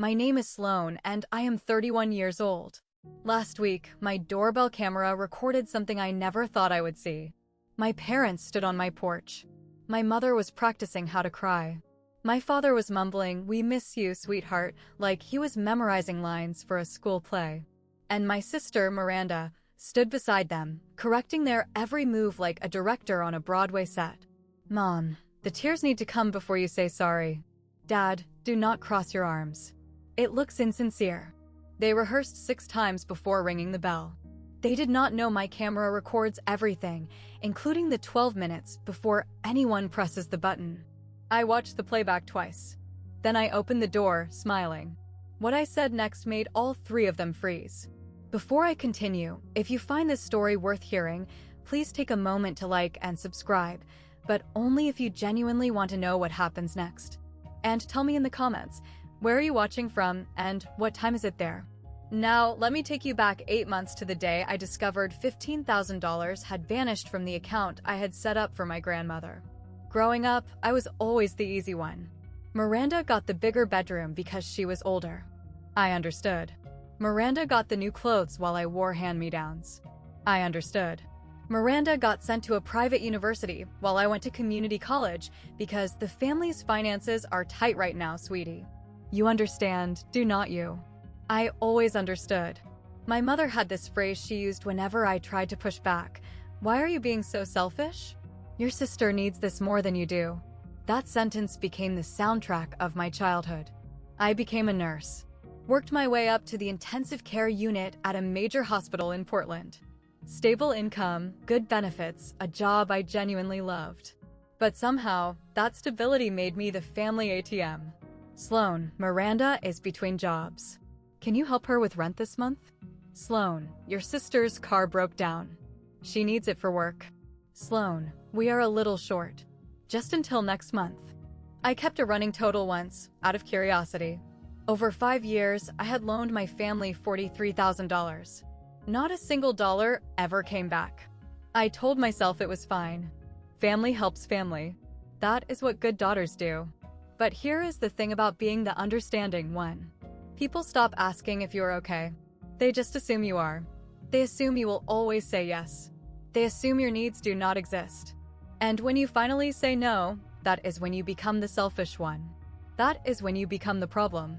My name is Sloane, and I am 31 years old. Last week, my doorbell camera recorded something I never thought I would see. My parents stood on my porch. My mother was practicing how to cry. My father was mumbling, "We miss you, sweetheart," like he was memorizing lines for a school play. And my sister, Miranda, stood beside them, correcting their every move like a director on a Broadway set. "Mom, the tears need to come before you say sorry. Dad, do not cross your arms. It looks insincere." They rehearsed 6 times before ringing the bell. They did not know my camera records everything, including the 12 minutes before anyone presses the button. I watched the playback twice. Then I opened the door, smiling. What I said next made all 3 of them freeze. Before I continue, if you find this story worth hearing, please take a moment to like and subscribe, but only if you genuinely want to know what happens next. And tell me in the comments, where are you watching from and what time is it there? Now, let me take you back 8 months to the day I discovered $15,000 had vanished from the account I had set up for my grandmother. Growing up, I was always the easy one. Miranda got the bigger bedroom because she was older. I understood. Miranda got the new clothes while I wore hand-me-downs. I understood. Miranda got sent to a private university while I went to community college because the family's finances are tight right now, sweetie. You understand, do not you? I always understood. My mother had this phrase she used whenever I tried to push back. "Why are you being so selfish? Your sister needs this more than you do." That sentence became the soundtrack of my childhood. I became a nurse. Worked my way up to the intensive care unit at a major hospital in Portland. Stable income, good benefits, a job I genuinely loved. But somehow, that stability made me the family ATM. "Sloane, Miranda is between jobs. Can you help her with rent this month? Sloane, your sister's car broke down. She needs it for work. Sloane, we are a little short. Just until next month." I kept a running total once, out of curiosity. Over 5 years, I had loaned my family $43,000. Not a single dollar ever came back. I told myself it was fine. Family helps family. That is what good daughters do. But here is the thing about being the understanding one. People stop asking if you're okay. They just assume you are. They assume you will always say yes. They assume your needs do not exist. And when you finally say no, that is when you become the selfish one. That is when you become the problem.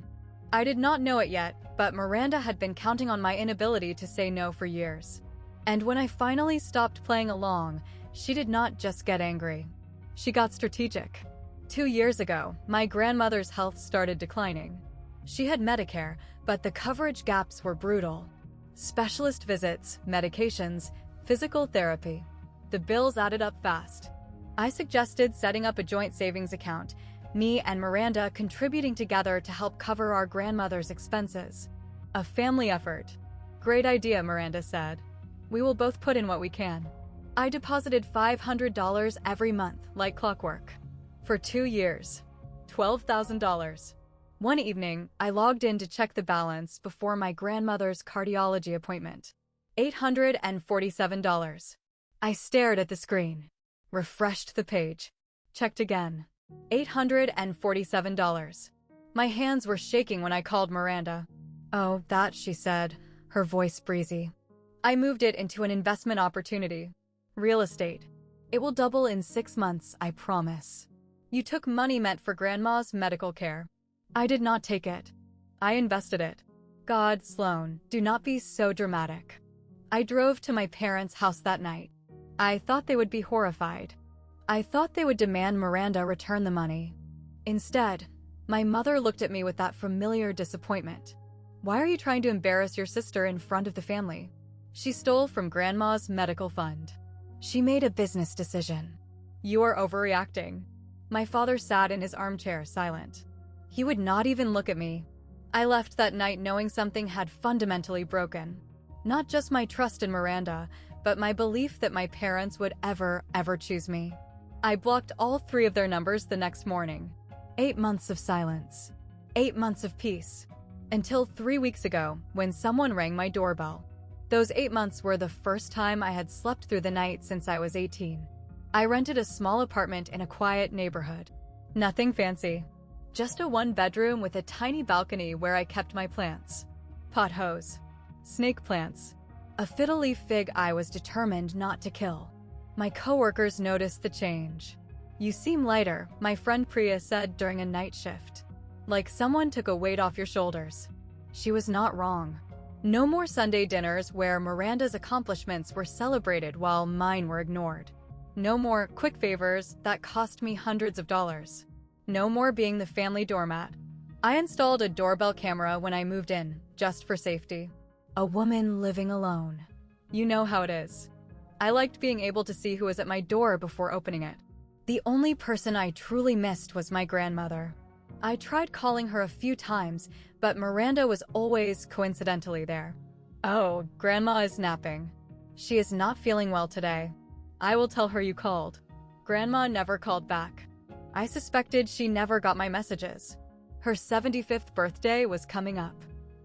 I did not know it yet, but Miranda had been counting on my inability to say no for years. And when I finally stopped playing along, she did not just get angry. She got strategic. 2 years ago, my grandmother's health started declining. She had Medicare, but the coverage gaps were brutal. Specialist visits, medications, physical therapy. The bills added up fast. I suggested setting up a joint savings account, me and Miranda contributing together to help cover our grandmother's expenses. A family effort. "Great idea," Miranda said. "We will both put in what we can." I deposited $500 every month, like clockwork. For 2 years. $12,000. One evening, I logged in to check the balance before my grandmother's cardiology appointment. $847. I stared at the screen. Refreshed the page. Checked again. $847. My hands were shaking when I called Miranda. "Oh, that," she said, her voice breezy. "I moved it into an investment opportunity. Real estate. It will double in 6 months, I promise." "You took money meant for Grandma's medical care." "I did not take it. I invested it." "God, Sloane, do not be so dramatic." I drove to my parents' house that night. I thought they would be horrified. I thought they would demand Miranda return the money. Instead, my mother looked at me with that familiar disappointment. "Why are you trying to embarrass your sister in front of the family? She stole from Grandma's medical fund. She made a business decision. You are overreacting." My father sat in his armchair, silent. He would not even look at me. I left that night knowing something had fundamentally broken. Not just my trust in Miranda, but my belief that my parents would ever choose me. I blocked all 3 of their numbers the next morning. 8 months of silence. 8 months of peace. Until 3 weeks ago, when someone rang my doorbell. Those 8 months were the first time I had slept through the night since I was 18. I rented a small apartment in a quiet neighborhood. Nothing fancy. Just a one-bedroom with a tiny balcony where I kept my plants. Pot hose. Snake plants. A fiddle-leaf fig I was determined not to kill. My coworkers noticed the change. "You seem lighter," my friend Priya said during a night shift. "Like someone took a weight off your shoulders." She was not wrong. No more Sunday dinners where Miranda's accomplishments were celebrated while mine were ignored. No more quick favors that cost me hundreds of dollars. No more being the family doormat. I installed a doorbell camera when I moved in, just for safety. A woman living alone. You know how it is. I liked being able to see who was at my door before opening it. The only person I truly missed was my grandmother. I tried calling her a few times, but Miranda was always coincidentally there. "Oh, Grandma is napping. She is not feeling well today. I will tell her you called." Grandma never called back. I suspected she never got my messages. Her 75th birthday was coming up.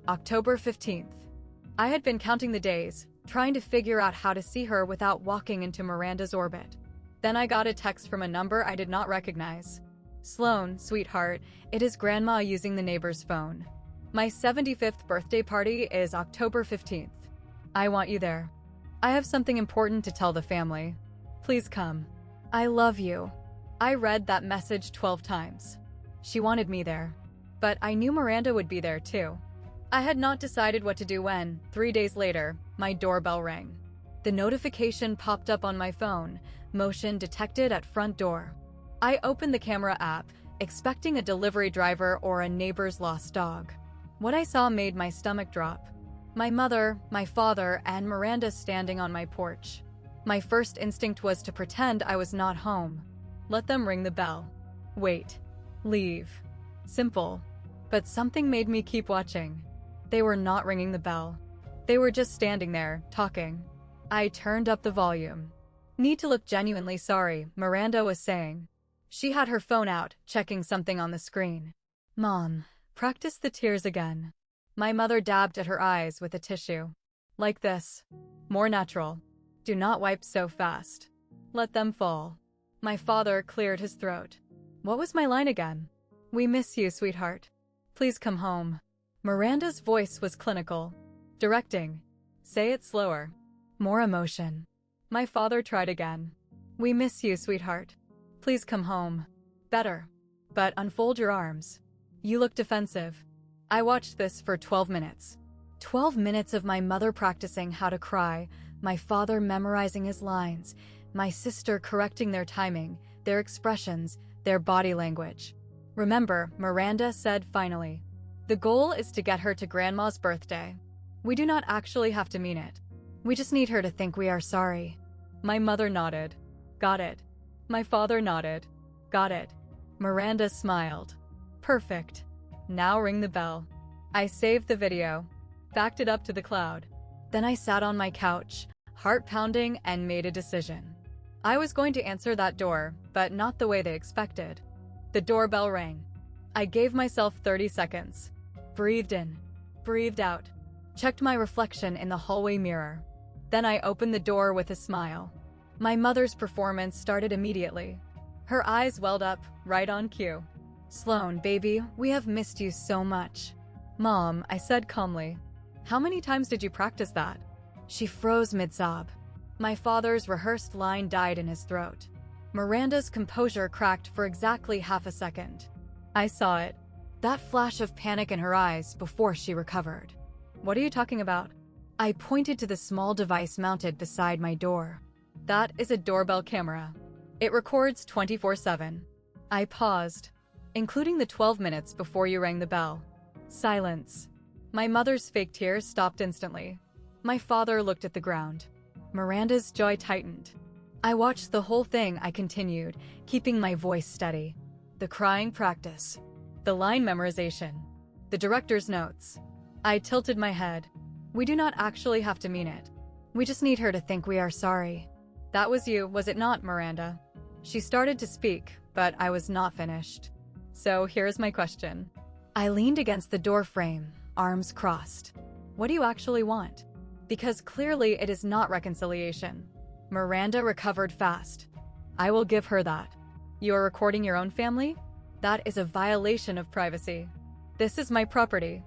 October 15th. I had been counting the days, trying to figure out how to see her without walking into Miranda's orbit. Then I got a text from a number I did not recognize. "Sloane, sweetheart, it is Grandma using the neighbor's phone. My 75th birthday party is October 15th. I want you there. I have something important to tell the family. Please come. I love you." I read that message 12 times. She wanted me there. But I knew Miranda would be there too. I had not decided what to do when, 3 days later, my doorbell rang. The notification popped up on my phone, motion detected at front door. I opened the camera app, expecting a delivery driver or a neighbor's lost dog. What I saw made my stomach drop. My mother, my father, and Miranda standing on my porch. My first instinct was to pretend I was not home. Let them ring the bell. Wait. Leave. Simple. But something made me keep watching. They were not ringing the bell. They were just standing there, talking. I turned up the volume. "Need to look genuinely sorry," Miranda was saying. She had her phone out, checking something on the screen. "Mom, practice the tears again." My mother dabbed at her eyes with a tissue. "Like this. More natural. Do not wipe so fast. Let them fall." My father cleared his throat. What was my line again? "We miss you, sweetheart. Please come home." Miranda's voice was clinical. Directing. "Say it slower. More emotion." My father tried again. "We miss you, sweetheart. Please come home." Better. But unfold your arms. You look defensive. I watched this for 12 minutes. 12 minutes of my mother practicing how to cry, my father memorizing his lines, my sister correcting their timing, their expressions, their body language. "Remember," Miranda said finally. "The goal is to get her to Grandma's birthday. We do not actually have to mean it. We just need her to think we are sorry." My mother nodded. "Got it." My father nodded. "Got it." Miranda smiled. "Perfect. Now ring the bell." I saved the video, backed it up to the cloud. Then I sat on my couch, heart pounding, and made a decision. I was going to answer that door, but not the way they expected. The doorbell rang. I gave myself 30 seconds. Breathed in. Breathed out. Checked my reflection in the hallway mirror. Then I opened the door with a smile. My mother's performance started immediately. Her eyes welled up, right on cue. "Sloane, baby, we have missed you so much." "Mom," I said calmly. "How many times did you practice that?" She froze mid-sob. My father's rehearsed line died in his throat. Miranda's composure cracked for exactly half a second. I saw it. That flash of panic in her eyes before she recovered. "What are you talking about?" I pointed to the small device mounted beside my door. "That is a doorbell camera. It records 24/7. I paused, including the 12 minutes before you rang the bell. Silence. My mother's fake tears stopped instantly. My father looked at the ground. Miranda's jaw tightened. I watched the whole thing. I continued, keeping my voice steady. The crying practice. The line memorization. The director's notes. I tilted my head. "We do not actually have to mean it. We just need her to think we are sorry." "That was you, was it not, Miranda?" She started to speak, but I was not finished. "So here's my question." I leaned against the door frame, arms crossed. "What do you actually want?" Because clearly it is not reconciliation. Miranda recovered fast. "I will give her that." "You are recording your own family?" That is a violation of privacy. This is my property.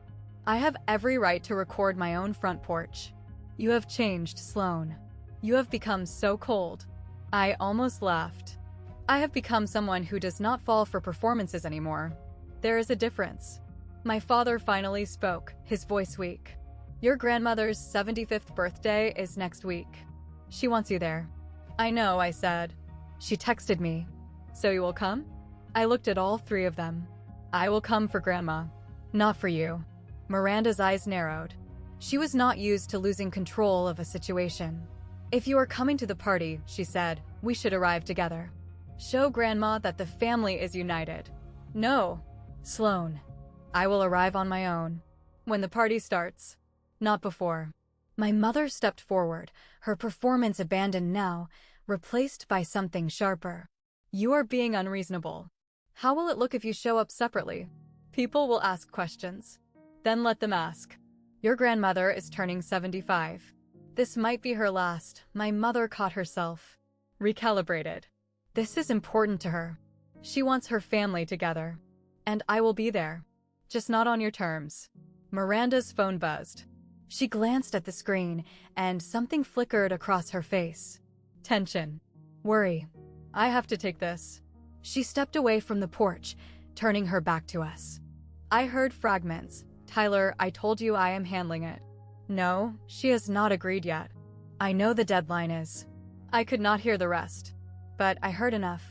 I have every right to record my own front porch. You have changed, Sloane. You have become so cold. I almost laughed. I have become someone who does not fall for performances anymore. There is a difference. My father finally spoke, his voice weak. Your grandmother's 75th birthday is next week. She wants you there. I know, I said. She texted me. So you will come? I looked at all three of them. I will come for Grandma. Not for you. Miranda's eyes narrowed. She was not used to losing control of a situation. If you are coming to the party, she said, we should arrive together. Show Grandma that the family is united. No, Sloane. I will arrive on my own. When the party starts. Not before. My mother stepped forward, her performance abandoned now, replaced by something sharper. You are being unreasonable. How will it look if you show up separately? People will ask questions. Then let them ask. Your grandmother is turning 75. This might be her last. My mother caught herself. Recalibrated. This is important to her. She wants her family together. And I will be there. Just not on your terms. Miranda's phone buzzed. She glanced at the screen, and something flickered across her face. Tension. Worry. I have to take this. She stepped away from the porch, turning her back to us. I heard fragments. Tyler, I told you I am handling it. No, she has not agreed yet. I know the deadline is. I could not hear the rest. But I heard enough.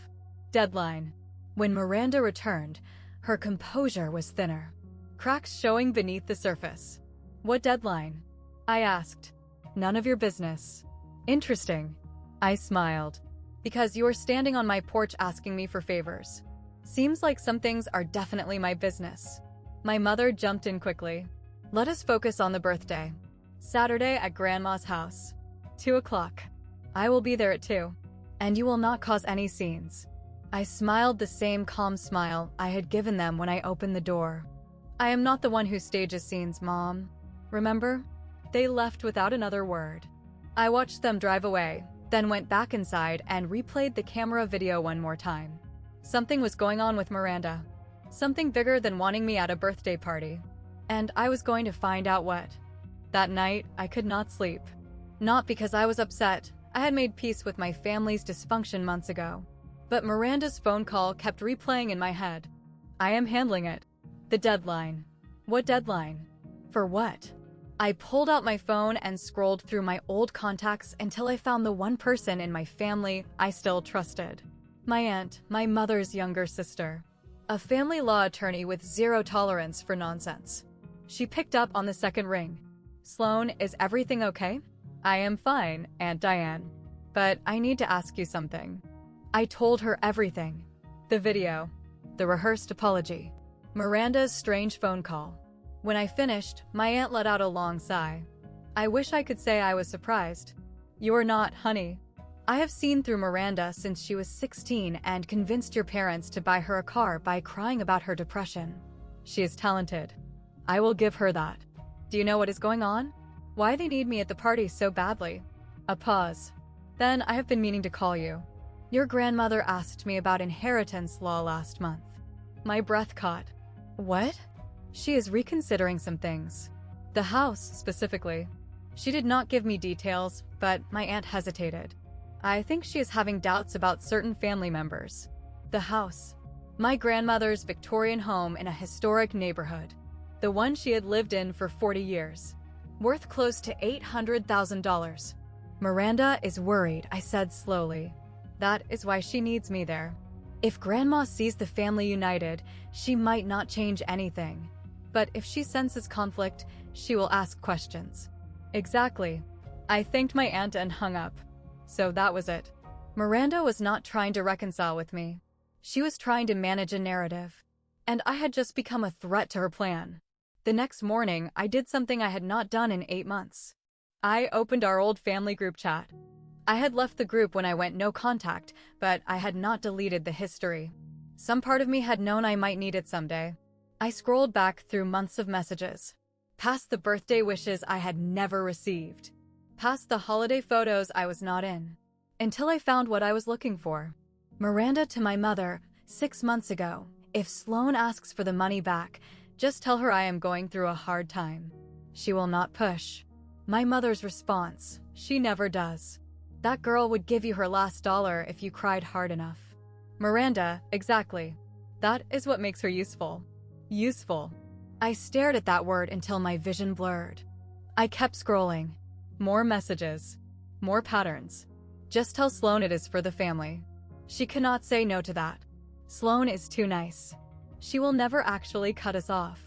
Deadline. When Miranda returned, her composure was thinner. Cracks showing beneath the surface. What deadline? I asked. None of your business. Interesting. I smiled. Because you are standing on my porch asking me for favors. Seems like some things are definitely my business. My mother jumped in quickly. Let us focus on the birthday. Saturday at Grandma's house. 2 o'clock. I will be there at 2. And you will not cause any scenes. I smiled the same calm smile I had given them when I opened the door. I am not the one who stages scenes, Mom. Remember? They left without another word. I watched them drive away, then went back inside and replayed the camera video one more time. Something was going on with Miranda. Something bigger than wanting me at a birthday party. And I was going to find out what. That night, I could not sleep. Not because I was upset. I had made peace with my family's dysfunction months ago. But Miranda's phone call kept replaying in my head. I am handling it. The deadline. What deadline? For what? I pulled out my phone and scrolled through my old contacts until I found the one person in my family I still trusted. My aunt, my mother's younger sister. A family law attorney with zero tolerance for nonsense. She picked up on the second ring. Sloane, is everything okay? I am fine, Aunt Diane. But I need to ask you something. I told her everything. The video. The rehearsed apology. Miranda's strange phone call. When I finished, my aunt let out a long sigh. I wish I could say I was surprised. You're not, honey. I have seen through Miranda since she was 16 and convinced your parents to buy her a car by crying about her depression. She is talented. I will give her that. Do you know what is going on? Why they need me at the party so badly? A pause. Then I have been meaning to call you. Your grandmother asked me about inheritance law last month. My breath caught. What? She is reconsidering some things. The house, specifically. She did not give me details, but my aunt hesitated. I think she is having doubts about certain family members. The house. My grandmother's Victorian home in a historic neighborhood. The one she had lived in for 40 years. Worth close to $800,000. Miranda is worried, I said slowly. That is why she needs me there. If Grandma sees the family united, she might not change anything. But if she senses conflict, she will ask questions. Exactly. I thanked my aunt and hung up. So that was it. Miranda was not trying to reconcile with me. She was trying to manage a narrative. And I had just become a threat to her plan. The next morning, I did something I had not done in 8 months. I opened our old family group chat. I had left the group when I went no contact, but I had not deleted the history. Some part of me had known I might need it someday. I scrolled back through months of messages. Past the birthday wishes I had never received. Past the holiday photos I was not in. Until I found what I was looking for. Miranda to my mother, 6 months ago, If Sloane asks for the money back, just tell her I am going through a hard time. She will not push. My mother's response: she never does. That girl would give you her last dollar if you cried hard enough. Miranda, exactly. That is what makes her useful. Useful. I stared at that word until my vision blurred. I kept scrolling. More messages. More patterns. Just tell Sloane it is for the family. She cannot say no to that. Sloane is too nice. She will never actually cut us off.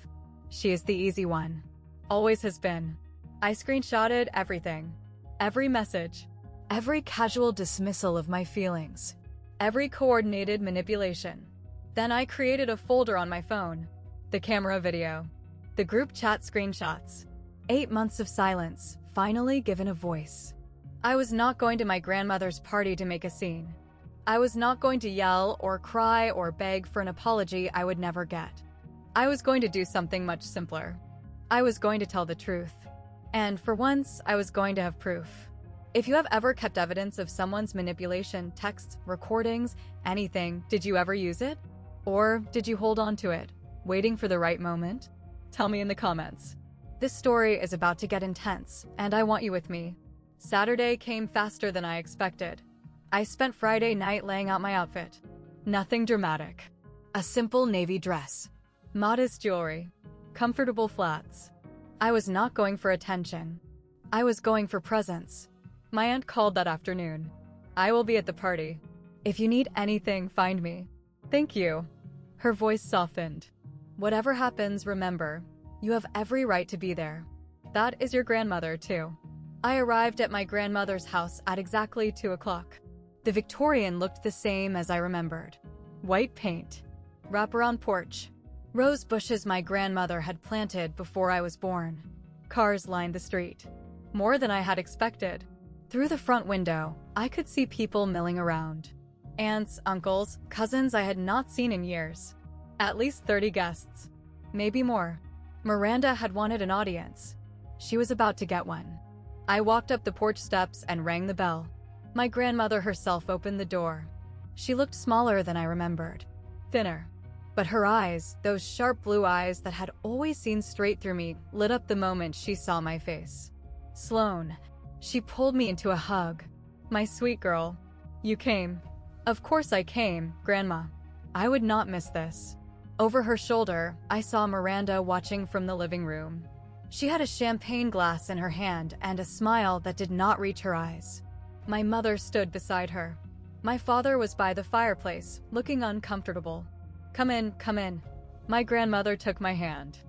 She is the easy one. Always has been. I screenshotted everything. Every message. Every casual dismissal of my feelings. Every coordinated manipulation. Then I created a folder on my phone. The camera video. The group chat screenshots. 8 months of silence, finally given a voice. I was not going to my grandmother's party to make a scene. I was not going to yell or cry or beg for an apology I would never get. I was going to do something much simpler. I was going to tell the truth. And for once, I was going to have proof. If you have ever kept evidence of someone's manipulation, texts, recordings, anything, did you ever use it? Or did you hold on to it, waiting for the right moment? Tell me in the comments. This story is about to get intense, and I want you with me. Saturday came faster than I expected. I spent Friday night laying out my outfit. Nothing dramatic. A simple navy dress. Modest jewelry. Comfortable flats. I was not going for attention. I was going for presence. My aunt called that afternoon. I will be at the party. If you need anything, find me. Thank you. Her voice softened. Whatever happens, remember, you have every right to be there. That is your grandmother, too. I arrived at my grandmother's house at exactly 2 o'clock. The Victorian looked the same as I remembered. White paint. Wraparound porch. Rose bushes my grandmother had planted before I was born. Cars lined the street. More than I had expected. Through the front window, I could see people milling around. Aunts, uncles, cousins I had not seen in years. At least 30 guests. Maybe more. Miranda had wanted an audience. She was about to get one. I walked up the porch steps and rang the bell. My grandmother herself opened the door. She looked smaller than I remembered. Thinner. But her eyes, those sharp blue eyes that had always seen straight through me, lit up the moment she saw my face. Sloane. She pulled me into a hug. My sweet girl. You came. Of course I came, Grandma. I would not miss this. Over her shoulder, I saw Miranda watching from the living room. She had a champagne glass in her hand and a smile that did not reach her eyes. My mother stood beside her. My father was by the fireplace, looking uncomfortable. Come in, come in. My grandmother took my hand.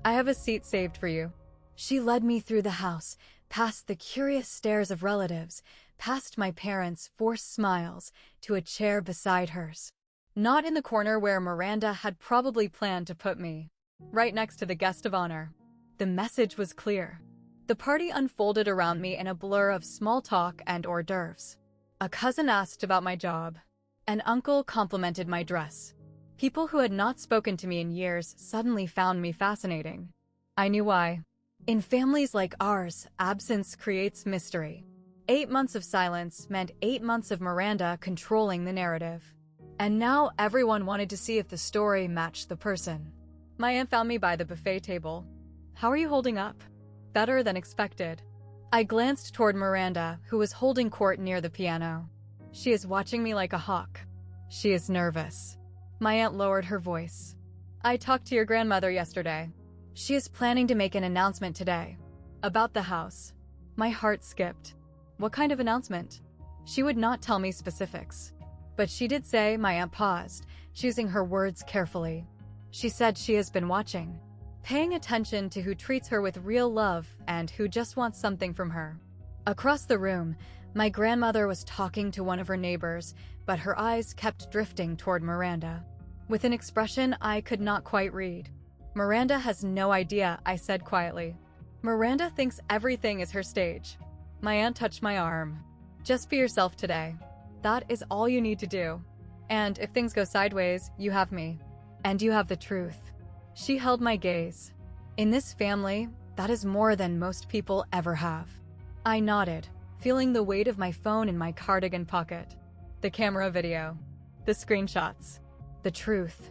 I have a seat saved for you. She led me through the house, past the curious stares of relatives, past my parents' forced smiles, to a chair beside hers. Not in the corner where Miranda had probably planned to put me. Right next to the guest of honor. The message was clear. The party unfolded around me in a blur of small talk and hors d'oeuvres. A cousin asked about my job. An uncle complimented my dress. People who had not spoken to me in years suddenly found me fascinating. I knew why. In families like ours, absence creates mystery. 8 months of silence meant 8 months of Miranda controlling the narrative. And now everyone wanted to see if the story matched the person. My aunt found me by the buffet table. How are you holding up? Better than expected. I glanced toward Miranda, who was holding court near the piano. She is watching me like a hawk. She is nervous. My aunt lowered her voice. I talked to your grandmother yesterday. She is planning to make an announcement today. About the house. My heart skipped. What kind of announcement? She would not tell me specifics. But she did say, my aunt paused, choosing her words carefully. She said she has been watching. Paying attention to who treats her with real love and who just wants something from her. Across the room, my grandmother was talking to one of her neighbors, but her eyes kept drifting toward Miranda. With an expression I could not quite read. Miranda has no idea, I said quietly. Miranda thinks everything is her stage. My aunt touched my arm. Just be yourself today. That is all you need to do. And if things go sideways, you have me. And you have the truth. She held my gaze. In this family, that is more than most people ever have. I nodded, feeling the weight of my phone in my cardigan pocket. The camera video. The screenshots. The truth.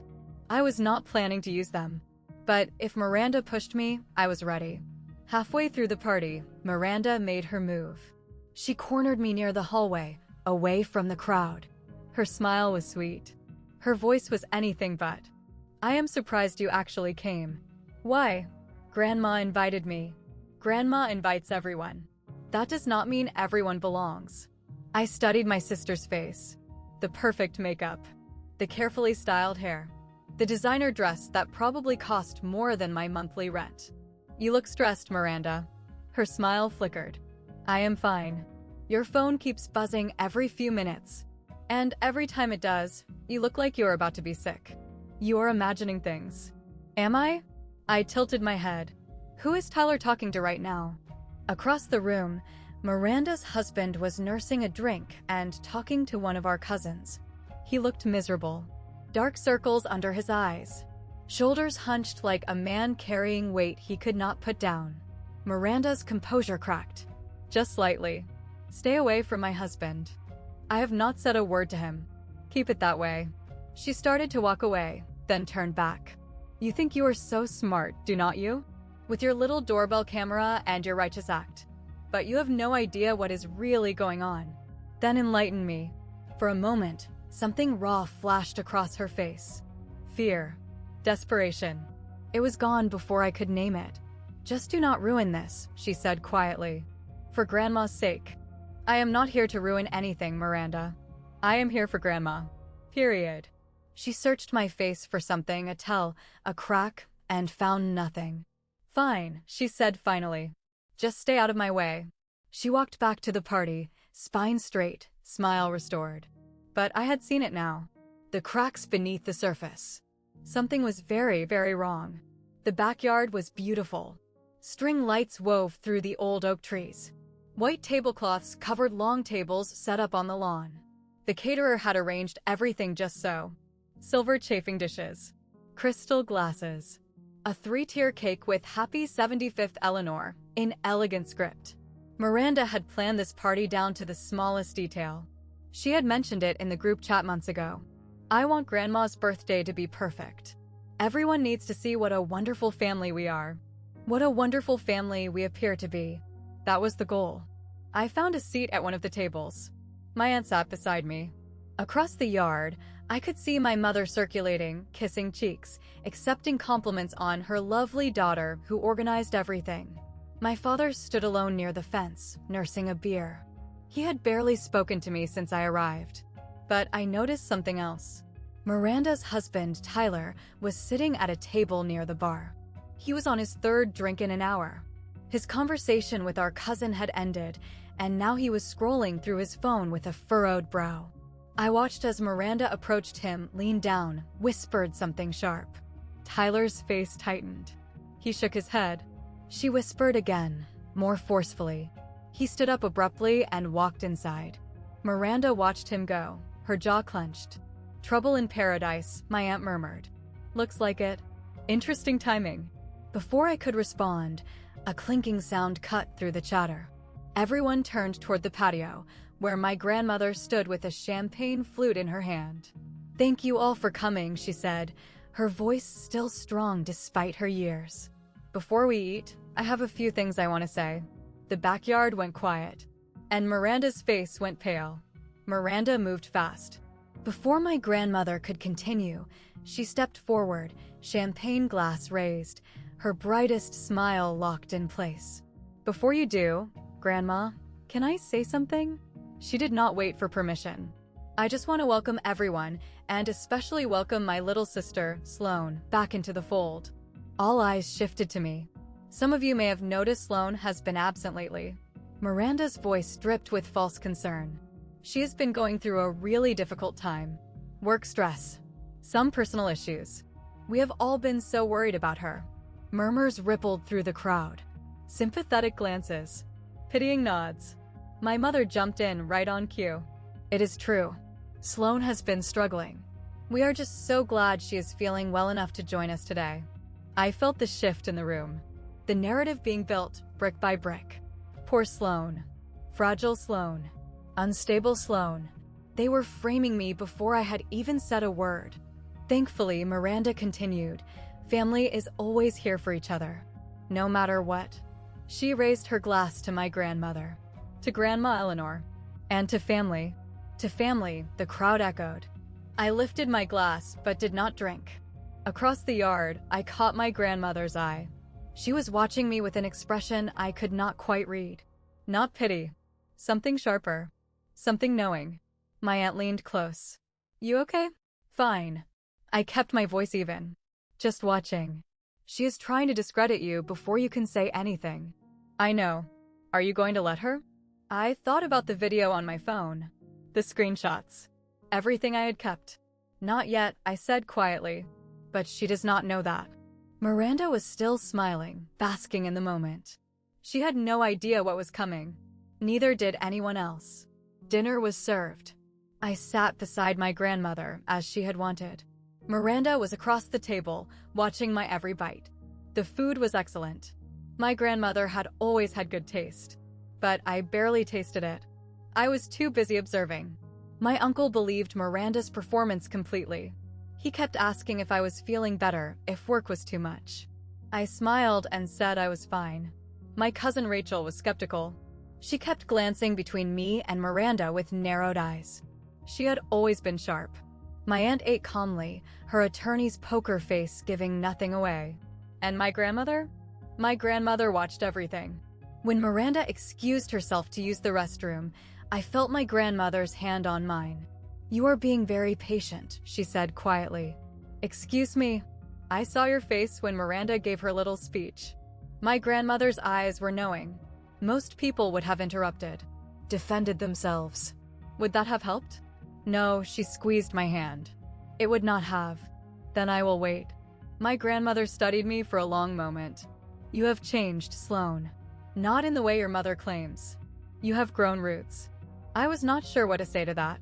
I was not planning to use them. But if Miranda pushed me, I was ready. Halfway through the party, Miranda made her move. She cornered me near the hallway, away from the crowd. Her smile was sweet. Her voice was anything but. I am surprised you actually came. Why? Grandma invited me. Grandma invites everyone. That does not mean everyone belongs. I studied my sister's face. The perfect makeup. The carefully styled hair. The designer dress that probably cost more than my monthly rent. You look stressed, Miranda. Her smile flickered. I am fine. Your phone keeps buzzing every few minutes. And every time it does, you look like you're about to be sick. You're imagining things. Am I? I tilted my head. Who is Tyler talking to right now? Across the room, Miranda's husband was nursing a drink and talking to one of our cousins. He looked miserable. Dark circles under his eyes. Shoulders hunched like a man carrying weight he could not put down. Miranda's composure cracked. Just slightly. Stay away from my husband. I have not said a word to him. Keep it that way. She started to walk away, then turned back. You think you are so smart, do not you? With your little doorbell camera and your righteous act. But you have no idea what is really going on. Then enlighten me. For a moment, something raw flashed across her face. Fear. Desperation. It was gone before I could name it. Just do not ruin this, she said quietly. For Grandma's sake. I am not here to ruin anything, Miranda. I am here for Grandma. Period. She searched my face for something, a tell, a crack, and found nothing. Fine, she said finally. Just stay out of my way. She walked back to the party, spine straight, smile restored. But I had seen it now. The cracks beneath the surface. Something was very, very wrong. The backyard was beautiful. String lights wove through the old oak trees. White tablecloths covered long tables set up on the lawn. The caterer had arranged everything just so. Silver chafing dishes. Crystal glasses. A 3-tier cake with Happy 75th Eleanor, in elegant script. Miranda had planned this party down to the smallest detail. She had mentioned it in the group chat months ago. I want Grandma's birthday to be perfect. Everyone needs to see what a wonderful family we are. What a wonderful family we appear to be. That was the goal. I found a seat at one of the tables. My aunt sat beside me. Across the yard, I could see my mother circulating, kissing cheeks, accepting compliments on her lovely daughter who organized everything. My father stood alone near the fence, nursing a beer. He had barely spoken to me since I arrived. But I noticed something else. Miranda's husband, Tyler, was sitting at a table near the bar. He was on his 3rd drink in an hour. His conversation with our cousin had ended, and now he was scrolling through his phone with a furrowed brow. I watched as Miranda approached him, leaned down, whispered something sharp. Tyler's face tightened. He shook his head. She whispered again, more forcefully. He stood up abruptly and walked inside. Miranda watched him go, her jaw clenched. Trouble in paradise, my aunt murmured. Looks like it. Interesting timing. Before I could respond, a clinking sound cut through the chatter. Everyone turned toward the patio, where my grandmother stood with a champagne flute in her hand. Thank you all for coming, she said, her voice still strong despite her years. Before we eat, I have a few things I want to say. The backyard went quiet, and Miranda's face went pale. Miranda moved fast. Before my grandmother could continue, she stepped forward, champagne glass raised, her brightest smile locked in place. Before you do, Grandma, can I say something? She did not wait for permission. I just want to welcome everyone, and especially welcome my little sister, Sloane, back into the fold. All eyes shifted to me. Some of you may have noticed Sloane has been absent lately. Miranda's voice dripped with false concern. She has been going through a really difficult time. Work stress. Some personal issues. We have all been so worried about her. Murmurs rippled through the crowd. Sympathetic glances. Pitying nods. My mother jumped in right on cue. It is true. Sloane has been struggling. We are just so glad she is feeling well enough to join us today. I felt the shift in the room. The narrative being built, brick by brick. Poor Sloane. Fragile Sloane. Unstable Sloane. They were framing me before I had even said a word. Thankfully, Miranda continued, family is always here for each other, no matter what. She raised her glass to my grandmother, to Grandma Eleanor, and to family. To family, the crowd echoed. I lifted my glass, but did not drink. Across the yard, I caught my grandmother's eye. She was watching me with an expression I could not quite read. Not pity. Something sharper. Something knowing. My aunt leaned close. You okay? Fine. I kept my voice even. Just watching. She is trying to discredit you before you can say anything. I know. Are you going to let her? I thought about the video on my phone. The screenshots. Everything I had kept. Not yet, I said quietly. But she does not know that. Miranda was still smiling, basking in the moment. She had no idea what was coming. Neither did anyone else. Dinner was served. I sat beside my grandmother, as she had wanted. Miranda was across the table, watching my every bite. The food was excellent. My grandmother had always had good taste. But I barely tasted it. I was too busy observing. My uncle believed Miranda's performance completely. He kept asking if I was feeling better, if work was too much. I smiled and said I was fine. My cousin Rachel was skeptical. She kept glancing between me and Miranda with narrowed eyes. She had always been sharp. My aunt ate calmly, her attorney's poker face giving nothing away. And my grandmother? My grandmother watched everything. When Miranda excused herself to use the restroom, I felt my grandmother's hand on mine. You are being very patient, she said quietly. Excuse me. I saw your face when Miranda gave her little speech. My grandmother's eyes were knowing. Most people would have interrupted, defended themselves. Would that have helped? No, she squeezed my hand. It would not have. Then I will wait. My grandmother studied me for a long moment. You have changed, Sloane. Not in the way your mother claims. You have grown roots. I was not sure what to say to that.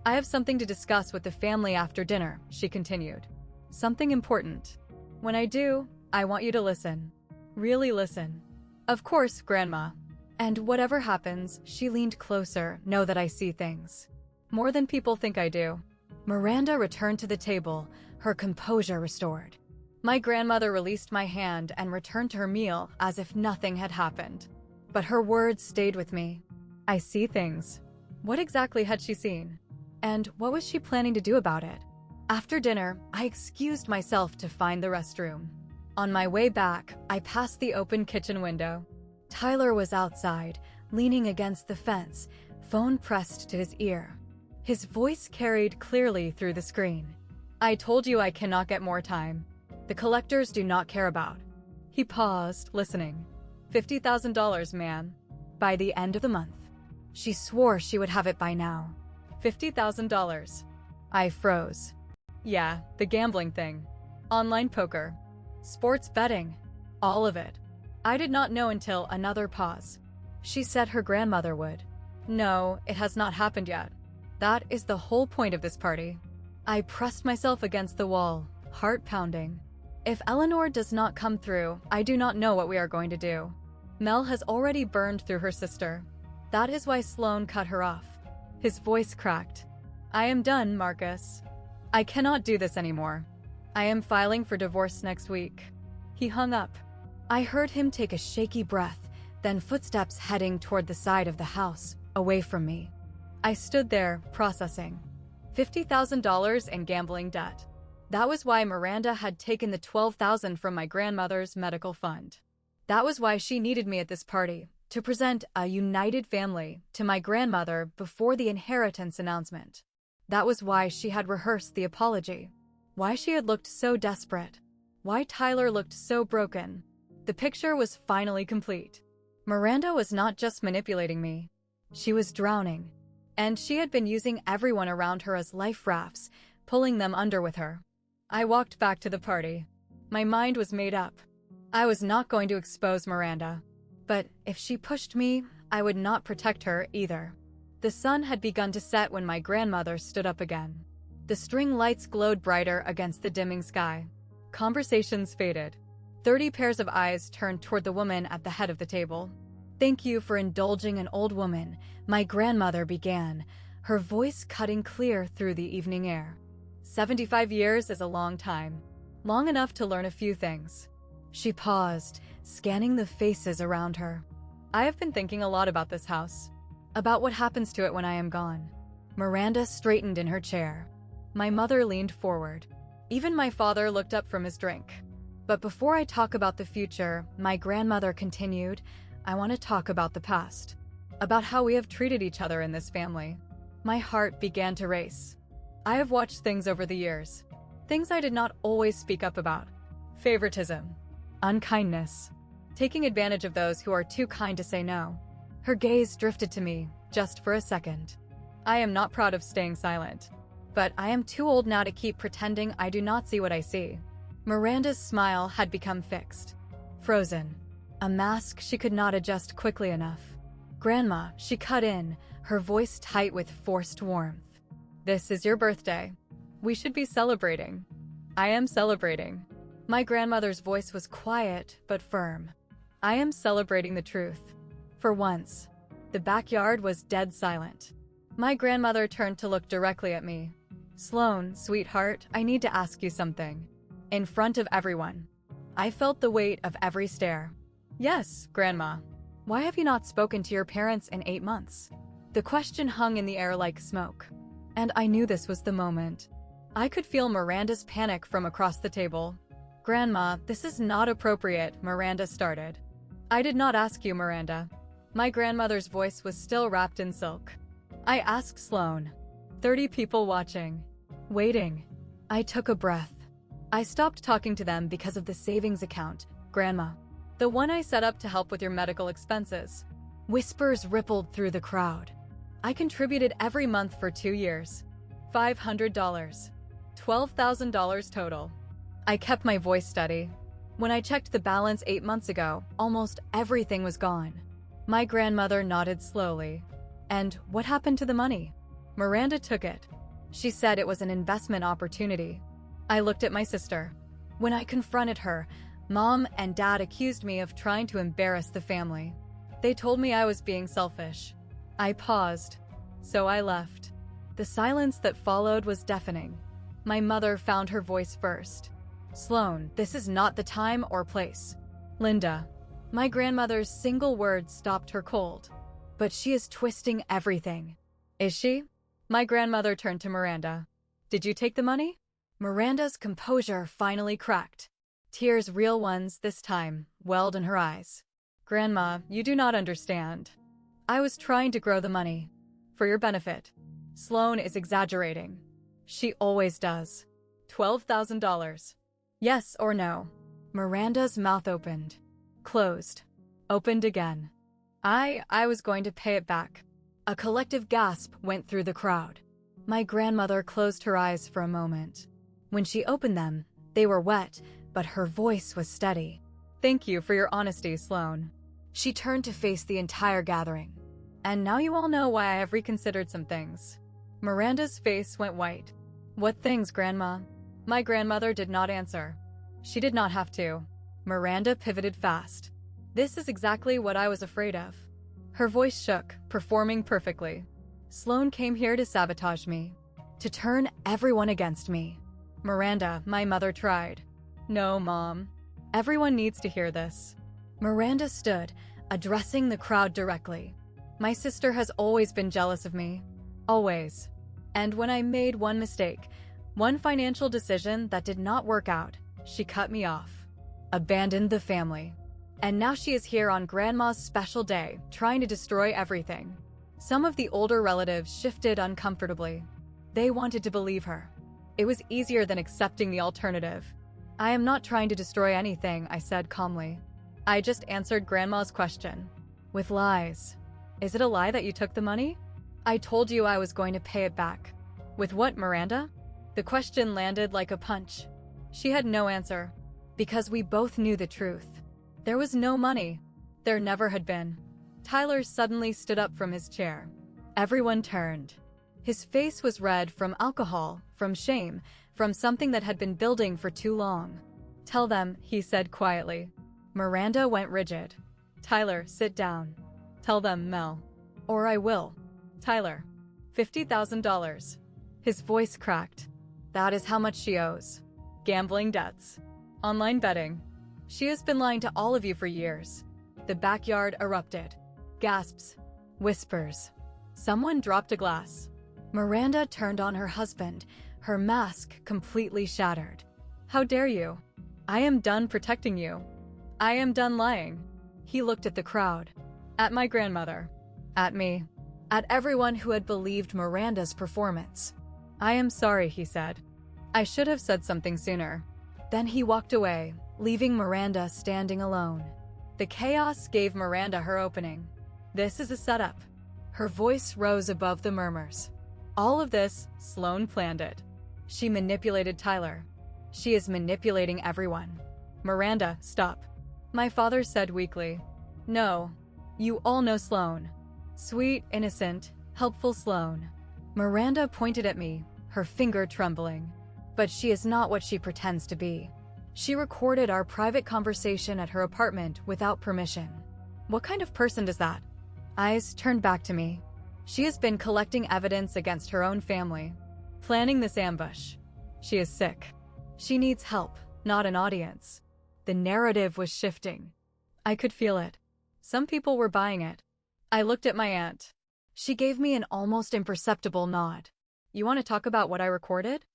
I have something to discuss with the family after dinner, she continued. Something important. When I do, I want you to listen. Really listen. Of course, Grandma. And whatever happens, she leaned closer, know that I see things. More than people think I do. Miranda returned to the table, her composure restored. My grandmother released my hand and returned to her meal as if nothing had happened. But her words stayed with me. I see things. What exactly had she seen? And what was she planning to do about it? After dinner, I excused myself to find the restroom. On my way back, I passed the open kitchen window. Tyler was outside, leaning against the fence, phone pressed to his ear. His voice carried clearly through the screen. I told you I cannot get more time. The collectors do not care about. He paused, listening. $50,000, man. By the end of the month. She swore she would have it by now. $50,000. I froze. Yeah, the gambling thing. Online poker. Sports betting. All of it. I did not know until another pause. She said her grandmother would. No, it has not happened yet. That is the whole point of this party. I pressed myself against the wall, heart pounding. If Eleanor does not come through, I do not know what we are going to do. Mel has already burned through her sister. That is why Sloane cut her off. His voice cracked. I am done, Marcus. I cannot do this anymore. I am filing for divorce next week. He hung up. I heard him take a shaky breath, then footsteps heading toward the side of the house, away from me. I stood there, processing. $50,000 in gambling debt. That was why Miranda had taken the $12,000 from my grandmother's medical fund. That was why she needed me at this party, to present a united family to my grandmother before the inheritance announcement. That was why she had rehearsed the apology. Why she had looked so desperate. Why Tyler looked so broken. The picture was finally complete. Miranda was not just manipulating me. She was drowning. And she had been using everyone around her as life rafts, pulling them under with her. I walked back to the party. My mind was made up. I was not going to expose Miranda. But if she pushed me, I would not protect her either. The sun had begun to set when my grandmother stood up again. The string lights glowed brighter against the dimming sky. Conversations faded. 30 pairs of eyes turned toward the woman at the head of the table. Thank you for indulging an old woman, my grandmother began, her voice cutting clear through the evening air. 75 years is a long time. Long enough to learn a few things. She paused, scanning the faces around her. I have been thinking a lot about this house. About what happens to it when I am gone. Miranda straightened in her chair. My mother leaned forward. Even my father looked up from his drink. But before I talk about the future, my grandmother continued, I want to talk about the past. About how we have treated each other in this family. My heart began to race. I have watched things over the years. Things I did not always speak up about. Favoritism. Unkindness. Taking advantage of those who are too kind to say no. Her gaze drifted to me, just for a second. I am not proud of staying silent. But I am too old now to keep pretending I do not see what I see. Miranda's smile had become fixed. Frozen. A mask she could not adjust quickly enough. Grandma, she cut in, her voice tight with forced warmth. This is your birthday. We should be celebrating. I am celebrating. My grandmother's voice was quiet but firm. I am celebrating the truth. For once, the backyard was dead silent. My grandmother turned to look directly at me. Sloane, sweetheart, I need to ask you something. In front of everyone. I felt the weight of every stare. Yes, Grandma. Why have you not spoken to your parents in 8 months? The question hung in the air like smoke. And I knew this was the moment. I could feel Miranda's panic from across the table. Grandma, this is not appropriate, Miranda started. I did not ask you, Miranda. My grandmother's voice was still wrapped in silk. I asked Sloane. 30 people watching. Waiting. I took a breath. I stopped talking to them because of the savings account, Grandma. The one I set up to help with your medical expenses. Whispers rippled through the crowd. I contributed every month for 2 years. $500. $12,000 total. I kept my voice steady. When I checked the balance 8 months ago, almost everything was gone. My grandmother nodded slowly. And what happened to the money? Miranda took it. She said it was an investment opportunity. I looked at my sister. When I confronted her, Mom and Dad accused me of trying to embarrass the family. They told me I was being selfish. I paused. So I left. The silence that followed was deafening. My mother found her voice first. Sloane, this is not the time or place. Linda. My grandmother's single word stopped her cold. But she is twisting everything. Is she? My grandmother turned to Miranda. Did you take the money? Miranda's composure finally cracked. Tears, real ones this time, welled in her eyes. Grandma, you do not understand. I was trying to grow the money. For your benefit. Sloane is exaggerating. She always does. $12,000. Yes or no? Miranda's mouth opened. Closed. Opened again. I was going to pay it back. A collective gasp went through the crowd. My grandmother closed her eyes for a moment. When she opened them, they were wet, but her voice was steady. Thank you for your honesty, Sloane. She turned to face the entire gathering. And now you all know why I have reconsidered some things. Miranda's face went white. What things, Grandma? My grandmother did not answer. She did not have to. Miranda pivoted fast. This is exactly what I was afraid of. Her voice shook, performing perfectly. Sloane came here to sabotage me. To turn everyone against me. Miranda, my mother tried. No, Mom. Everyone needs to hear this. Miranda stood, addressing the crowd directly. My sister has always been jealous of me. Always. And when I made one mistake, one financial decision that did not work out, she cut me off. Abandoned the family. And now she is here on Grandma's special day, trying to destroy everything. Some of the older relatives shifted uncomfortably. They wanted to believe her. It was easier than accepting the alternative. I am not trying to destroy anything, I said calmly. I just answered Grandma's question. With lies. Is it a lie that you took the money? I told you I was going to pay it back. With what, Miranda? The question landed like a punch. She had no answer. Because we both knew the truth. There was no money. There never had been. Tyler suddenly stood up from his chair. Everyone turned. His face was red from alcohol, from shame, from something that had been building for too long. Tell them, he said quietly. Miranda went rigid. Tyler, sit down. Tell them, Mel. Or I will. Tyler. $50,000. His voice cracked. That is how much she owes. Gambling debts. Online betting. She has been lying to all of you for years. The backyard erupted. Gasps. Whispers. Someone dropped a glass. Miranda turned on her husband, her mask completely shattered. How dare you? I am done protecting you. I am done lying. He looked at the crowd. At my grandmother. At me. At everyone who had believed Miranda's performance. I am sorry, he said. I should have said something sooner. Then he walked away, leaving Miranda standing alone. The chaos gave Miranda her opening. This is a setup. Her voice rose above the murmurs. All of this, Sloane planned it. She manipulated Tyler. She is manipulating everyone. Miranda, stop. My father said weakly. No. You all know Sloane. Sweet, innocent, helpful Sloane. Miranda pointed at me, her finger trembling. But she is not what she pretends to be. She recorded our private conversation at her apartment without permission. What kind of person does that? Eyes turned back to me. She has been collecting evidence against her own family, planning this ambush. She is sick. She needs help, not an audience. The narrative was shifting. I could feel it. Some people were buying it. I looked at my aunt. She gave me an almost imperceptible nod. You want to talk about what I recorded?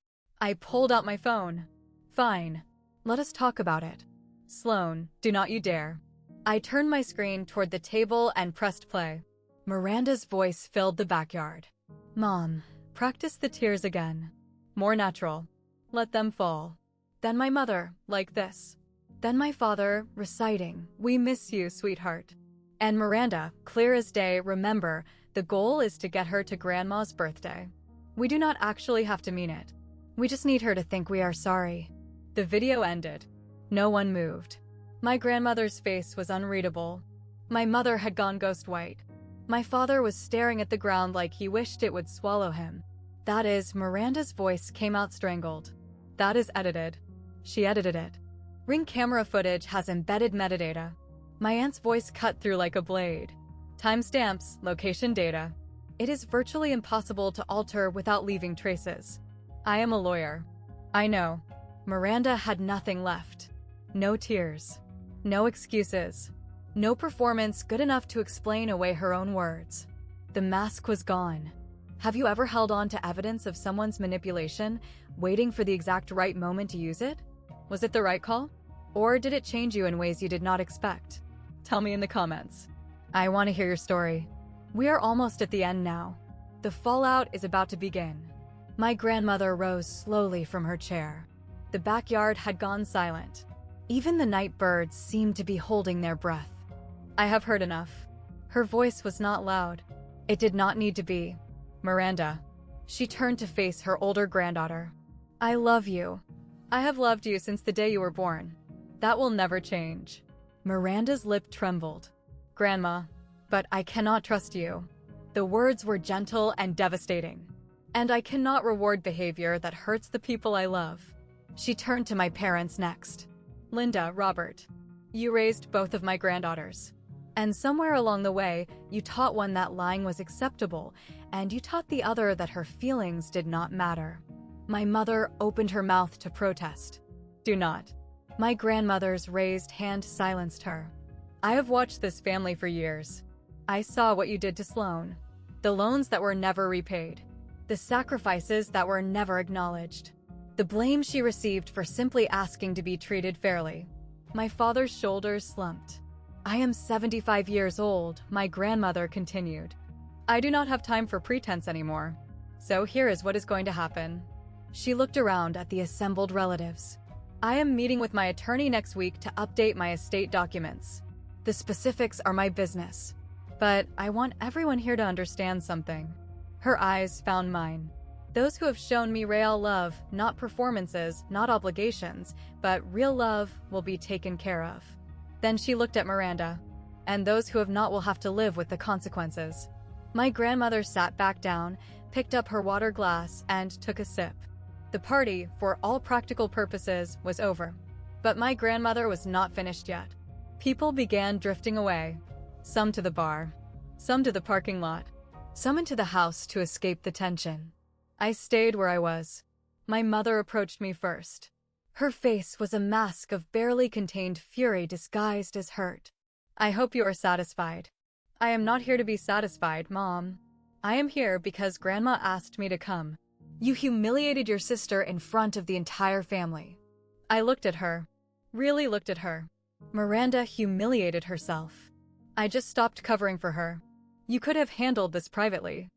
I pulled out my phone. Fine. Let us talk about it. Sloane, do not you dare. I turned my screen toward the table and pressed play. Miranda's voice filled the backyard. Mom, practice the tears again. More natural. Let them fall. Then my mother, like this. Then my father, reciting, we miss you, sweetheart. And Miranda, clear as day, remember, the goal is to get her to Grandma's birthday. We do not actually have to mean it. We just need her to think we are sorry. The video ended. No one moved. My grandmother's face was unreadable. My mother had gone ghost white. My father was staring at the ground like he wished it would swallow him. That is, Miranda's voice came out strangled. That is edited. She edited it. Ring camera footage has embedded metadata. My aunt's voice cut through like a blade. Timestamps, location data. It is virtually impossible to alter without leaving traces. I am a lawyer. I know. Miranda had nothing left. No tears. No excuses. No performance good enough to explain away her own words. The mask was gone. Have you ever held on to evidence of someone's manipulation, waiting for the exact right moment to use it? Was it the right call? Or did it change you in ways you did not expect? Tell me in the comments. I want to hear your story. We are almost at the end now. The fallout is about to begin. My grandmother rose slowly from her chair. The backyard had gone silent. Even the night birds seemed to be holding their breath. I have heard enough. Her voice was not loud. It did not need to be. Miranda. She turned to face her older granddaughter. I love you. I have loved you since the day you were born. That will never change. Miranda's lip trembled. Grandma, but I cannot trust you. The words were gentle and devastating. And I cannot reward behavior that hurts the people I love. She turned to my parents next. Linda, Robert, you raised both of my granddaughters. And somewhere along the way, you taught one that lying was acceptable, and you taught the other that her feelings did not matter. My mother opened her mouth to protest. Do not. My grandmother's raised hand silenced her. I have watched this family for years. I saw what you did to Sloane. The loans that were never repaid. The sacrifices that were never acknowledged. The blame she received for simply asking to be treated fairly. My father's shoulders slumped. I am 75 years old, my grandmother continued. I do not have time for pretense anymore. So here is what is going to happen. She looked around at the assembled relatives. I am meeting with my attorney next week to update my estate documents. The specifics are my business. But I want everyone here to understand something. Her eyes found mine. Those who have shown me real love, not performances, not obligations, but real love, will be taken care of. Then she looked at Miranda. And those who have not will have to live with the consequences. My grandmother sat back down, picked up her water glass, and took a sip. The party, for all practical purposes, was over. But my grandmother was not finished yet. People began drifting away. Some to the bar. Some to the parking lot. Some into the house to escape the tension. I stayed where I was. My mother approached me first. Her face was a mask of barely contained fury disguised as hurt. I hope you are satisfied. I am not here to be satisfied, Mom. I am here because Grandma asked me to come. You humiliated your sister in front of the entire family. I looked at her. Really looked at her. Miranda humiliated herself. I just stopped covering for her. You could have handled this privately.